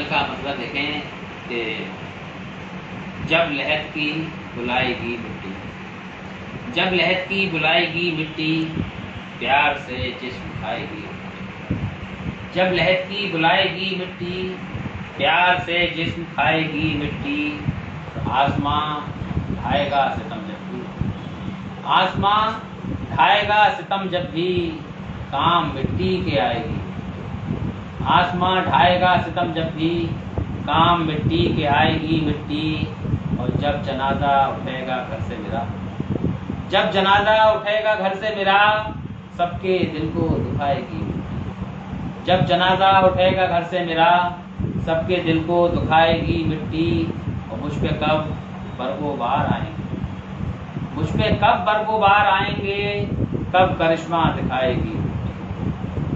का मतलब देखें कि जब लहद की बुलाएगी मिट्टी, जब लहद की बुलाएगी मिट्टी, प्यार से जिस्म खाएगी। जब लहद की बुलाएगी मिट्टी, प्यार से जिस्म खाएगी मिट्टी, आसमां ढाएगा सितम जब भी, आसमां ढाएगा सितम जब भी, काम मिट्टी के आएगी। आसमां ढाएगा सितम जब भी, काम मिट्टी के आएगी मिट्टी। और जब जनाजा उठेगा घर से मेरा, जब जनाजा उठेगा घर से मेरा, सबके दिल को दुखाएगी मिट्टी। जब जनाजा उठेगा घर से मेरा, सबके दिल को दुखाएगी मिट्टी। और मुझ पे कब बरगोबार आएंगे, मुझ पे कब बरगोबार आएंगे, कब करिश्मा दिखाएगी।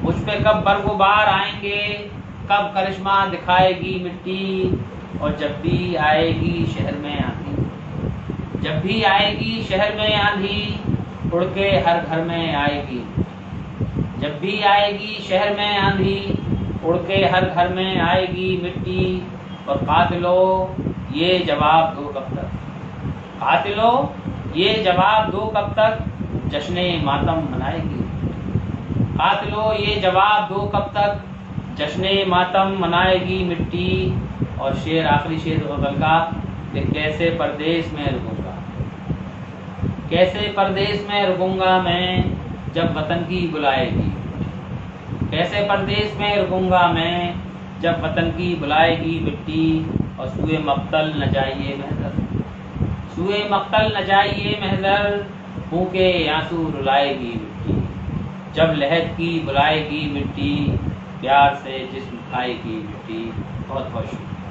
मुझ पे कब बरगोबार आएंगे, कब करिश्मा दिखाएगी मिट्टी। और जब भी आएगी शहर में आंधी, जब भी आएगी शहर में आंधी, उड़ के हर घर में आएगी। जब भी आएगी शहर में आंधी, उड़ के हर घर में आएगी मिट्टी। और कातिलों ये जवाब दो कब तक, कातिलों ये जवाब दो कब तक, जश्ने मातम मनाएगी। कातिलों ये जवाब दो कब तक, जश्ने मातम मनाएगी मिट्टी। और शेर, आखिरी शेर गजल का, कि कैसे परदेश में रुकूंगा, कैसे परदेश में रुकूंगा मैं, जब वतन की बुलाएगी। कैसे परदेश में रुकूंगा मैं, जब वतन की बुलाएगी मिट्टी। और सुए मक्तल न जाइए महजर, सुए मक्तल न जाइए महजर, फूके आंसू रुलाएगी मिट्टी। जब लहद की बुलाएगी मिट्टी, प्यार से जिस्म खाएगी मिट्टी। बहुत बहुत शुक्रिया।